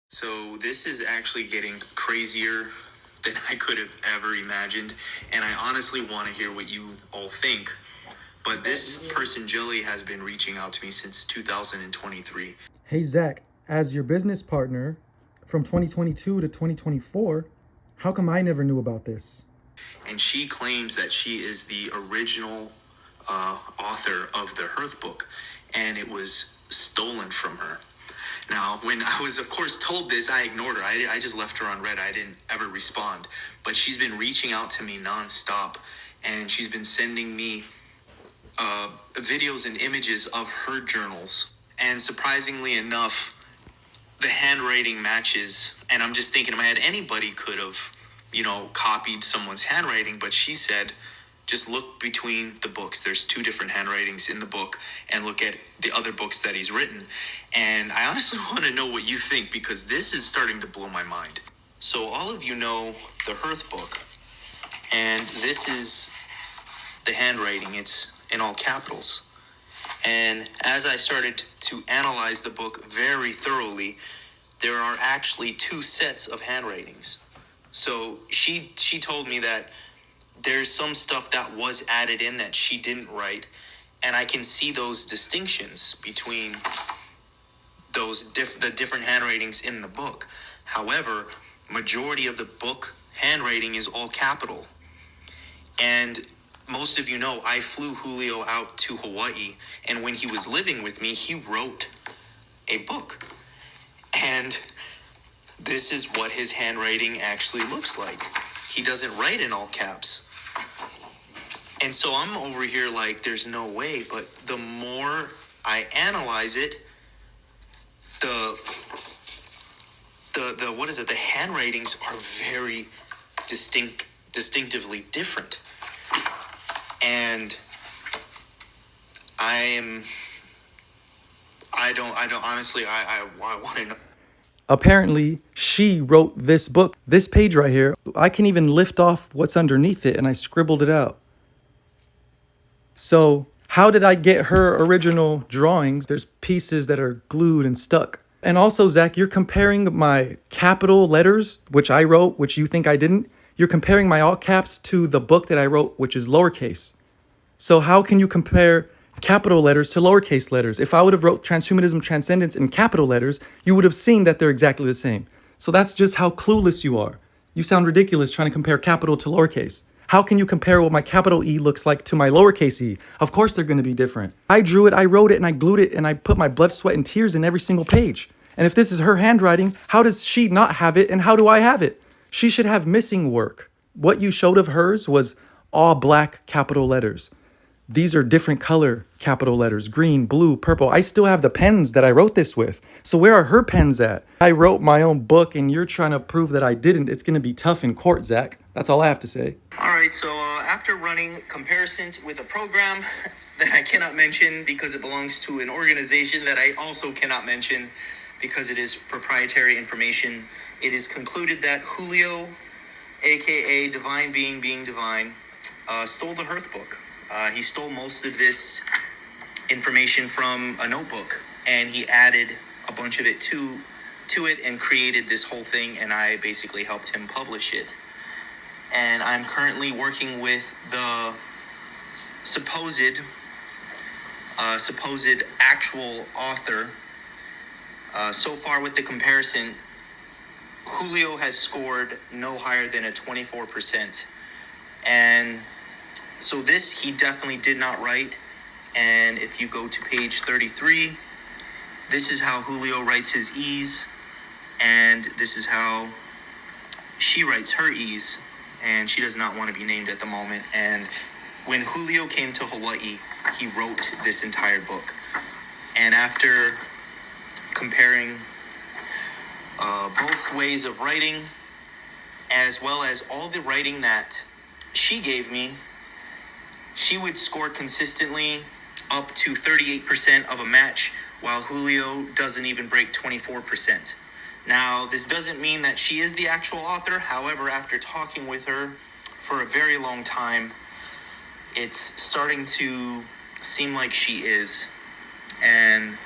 So this is actually getting crazier than I could have ever imagined, and I honestly want to hear what you all think. But this person, Jilly, has been reaching out to me since 2023. Hey, Zach, as your business partner from 2022 to 2024, how come I never knew about this? And she claims that she is the original author of the Hearth book, and it was stolen from her. Now, when I was, of course, told this, I ignored her. I just left her on red. I didn't ever respond. But she's been reaching out to me nonstop, and she's been sending me videos and images of her journals. And surprisingly enough, the handwriting matches. And I'm just thinking in my head, anybody could have, copied someone's handwriting. But she said, just look between the books. There's two different handwritings in the book, and look at the other books that he's written. And I honestly want to know what you think, because this is starting to blow my mind. So all of you know the Hearth book, and this is the handwriting. It's in all capitals. And as I started to analyze the book very thoroughly, there are actually two sets of handwritings. So she told me that there's some stuff that was added in that she didn't write, and I can see those distinctions between the different handwritings in the book. However, majority of the book handwriting is all capital. And most of you know, I flew Julio out to Hawaii, and when he was living with me, he wrote a book. And this is what his handwriting actually looks like. He doesn't write in all caps. And so I'm over here like, there's no way. But the more I analyze it, the handwritings are very distinctively different. And I want to know. Apparently, she wrote this book, this page right here. I can even lift off what's underneath it, and I scribbled it out. So, how did I get her original drawings? There's pieces that are glued and stuck. And also, Zach, you're comparing my capital letters, which I wrote, which you think I didn't. You're comparing my all caps to the book that I wrote, which is lowercase. So how can you compare capital letters to lowercase letters? If I would have wrote transhumanism transcendence in capital letters, you would have seen that they're exactly the same. So that's just how clueless you are. You sound ridiculous trying to compare capital to lowercase. How can you compare what my capital E looks like to my lowercase e? Of course they're going to be different. I drew it, I wrote it, and I glued it, and I put my blood, sweat, and tears in every single page. And if this is her handwriting, how does she not have it, and how do I have it? She should have missing work. What you showed of hers was all black capital letters. These are different color capital letters, green, blue, purple. I still have the pens that I wrote this with. So where are her pens at? I wrote my own book, and you're trying to prove that I didn't. It's going to be tough in court, Zach. That's all I have to say. All right, so after running comparisons with a program that I cannot mention because it belongs to an organization that I also cannot mention because it is proprietary information, it is concluded that Julio, aka Divine Being Divine, stole the Hearth book. He stole most of this information from a notebook, and he added a bunch of it to it and created this whole thing, and I basically helped him publish it. And I'm currently working with the supposed actual author. So far with the comparison, Julio has scored no higher than a 24%. And so this he definitely did not write. And if you go to page 33, this is how Julio writes his E's, and this is how she writes her E's, and she does not want to be named at the moment. And when Julio came to Hawaii, he wrote this entire book. And after comparing both ways of writing, as well as all the writing that she gave me, she would score consistently up to 38% of a match, while Julio doesn't even break 24%. Now, this doesn't mean that she is the actual author. However, after talking with her for a very long time, it's starting to seem like she is. And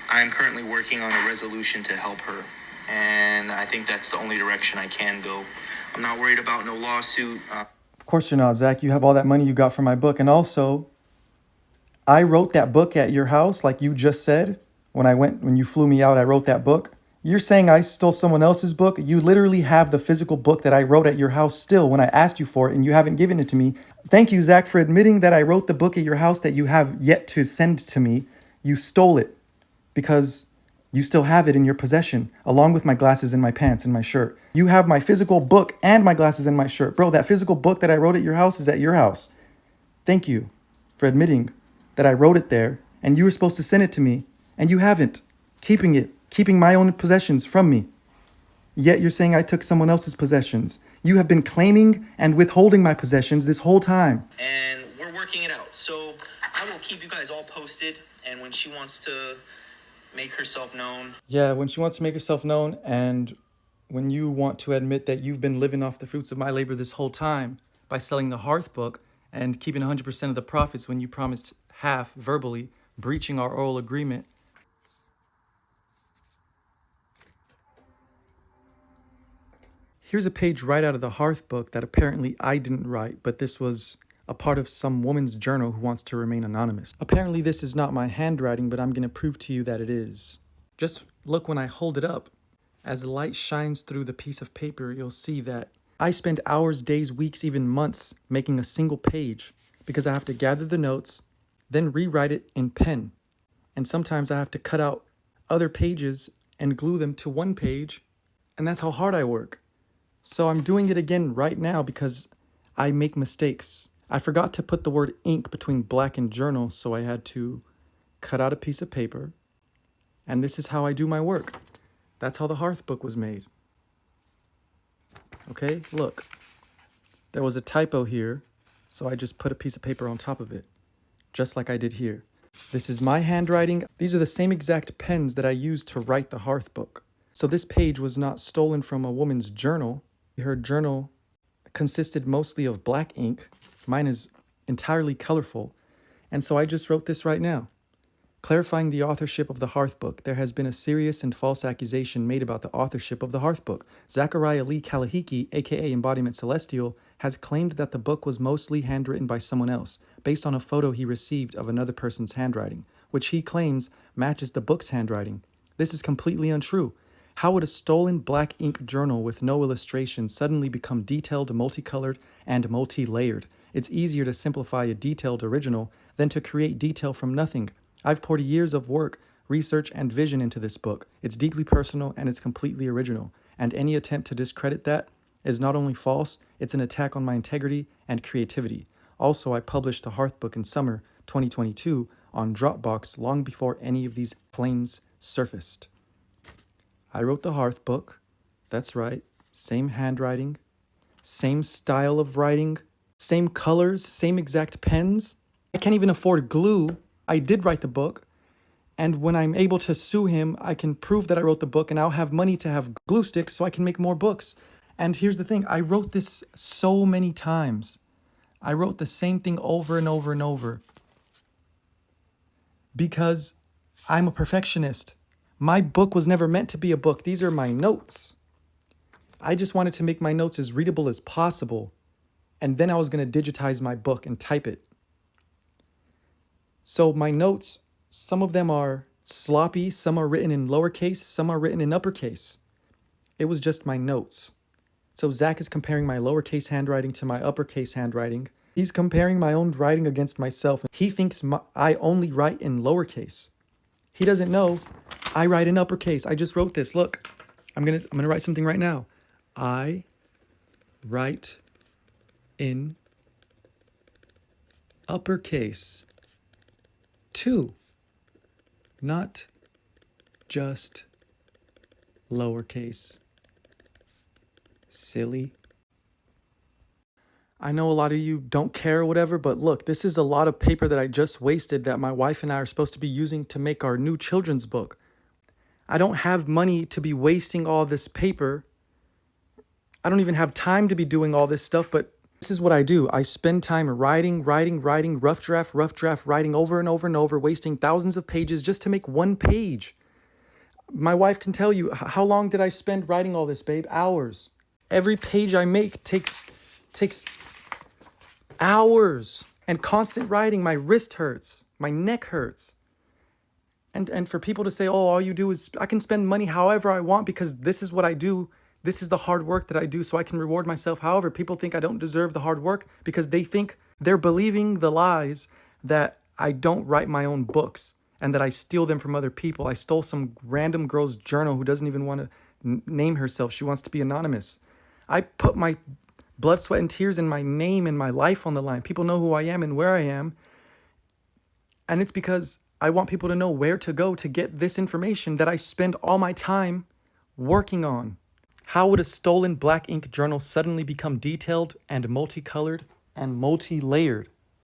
I'm currently working on a resolution to help her. and I think that's the only direction I can go. I'm not worried about no lawsuit. Of course you're not, Zach. You have all that money you got from my book. And also, I wrote that book at your house, like you just said. When you flew me out, I wrote that book. You're saying I stole someone else's book? You literally have the physical book that I wrote at your house still when I asked you for it, and you haven't given it to me. Thank you, Zach, for admitting that I wrote the book at your house that you have yet to send to me. You stole it because you still have it in your possession, along with my glasses and my pants and my shirt. You have my physical book and my glasses and my shirt. Bro, that physical book that I wrote at your house is at your house. Thank you for admitting that I wrote it there and you were supposed to send it to me and you haven't. Keeping my own possessions from me. Yet you're saying I took someone else's possessions. You have been claiming and withholding my possessions this whole time. And we're working it out. So I will keep you guys all posted. And when she wants to make herself known. Yeah, when she wants to make herself known, and when you want to admit that you've been living off the fruits of my labor this whole time by selling the Hearth book and keeping 100% of the profits when you promised half verbally, breaching our oral agreement. Here's a page right out of the Hearth book that apparently I didn't write, but this was a part of some woman's journal who wants to remain anonymous. Apparently this is not my handwriting, but I'm going to prove to you that it is. Just look when I hold it up. As the light shines through the piece of paper, you'll see that I spend hours, days, weeks, even months making a single page because I have to gather the notes, then rewrite it in pen. And sometimes I have to cut out other pages and glue them to one page, and that's how hard I work. So I'm doing it again right now because I make mistakes. I forgot to put the word ink between black and journal, so I had to cut out a piece of paper. And this is how I do my work. That's how the Hearth book was made. Okay, look. There was a typo here, so I just put a piece of paper on top of it, just like I did here. This is my handwriting. These are the same exact pens that I used to write the Hearth book. So this page was not stolen from a woman's journal. Her journal consisted mostly of black ink. Mine is entirely colorful. And so I just wrote this right now. Clarifying the authorship of the Hearth book, there has been a serious and false accusation made about the authorship of the Hearth book. Zachariah Lee Kalahiki, aka Embodiment Celestial, has claimed that the book was mostly handwritten by someone else, based on a photo he received of another person's handwriting, which he claims matches the book's handwriting. This is completely untrue. How would a stolen black ink journal with no illustrations suddenly become detailed, multicolored, and multi-layered? It's easier to simplify a detailed original than to create detail from nothing. I've poured years of work, research, and vision into this book. It's deeply personal and it's completely original. And any attempt to discredit that is not only false, it's an attack on my integrity and creativity. Also, I published the Hearth book in summer 2022 on Dropbox long before any of these claims surfaced. I wrote the Hearth book. That's right. Same handwriting, same style of writing, same colors, same exact pens. I can't even afford glue. I did write the book. And when I'm able to sue him, I can prove that I wrote the book and I'll have money to have glue sticks so I can make more books. And here's the thing. I wrote this so many times. I wrote the same thing over and over and over because I'm a perfectionist. My book was never meant to be a book. These are my notes. I just wanted to make my notes as readable as possible. And then I was going to digitize my book and type it. So my notes, some of them are sloppy, some are written in lowercase, some are written in uppercase. It was just my notes. So Zach is comparing my lowercase handwriting to my uppercase handwriting. He's comparing my own writing against myself. He thinks I only write in lowercase. He doesn't know I write in uppercase. I just wrote this. Look, I'm gonna write something right now. I write in uppercase too, not just lowercase. Silly. I know a lot of you don't care or whatever, but look, this is a lot of paper that I just wasted that my wife and I are supposed to be using to make our new children's book. I don't have money to be wasting all this paper. I don't even have time to be doing all this stuff, but this is what I do. I spend time writing, rough draft, writing over and over and over, wasting thousands of pages just to make one page. My wife can tell you, how long did I spend writing all this, babe? Hours. Every page I make takes hours. And constant writing, my wrist hurts, my neck hurts. And for people to say, oh, all you do is, I can spend money however I want because this is what I do. This is the hard work that I do, so I can reward myself. However, people think I don't deserve the hard work because they think they're believing the lies that I don't write my own books and that I steal them from other people. I stole some random girl's journal who doesn't even want to name herself. She wants to be anonymous. I put my blood, sweat, and tears and my name and my life on the line. People know who I am and where I am. And it's because I want people to know where to go to get this information that I spend all my time working on. How would a stolen black ink journal suddenly become detailed and multicolored and multi-layered?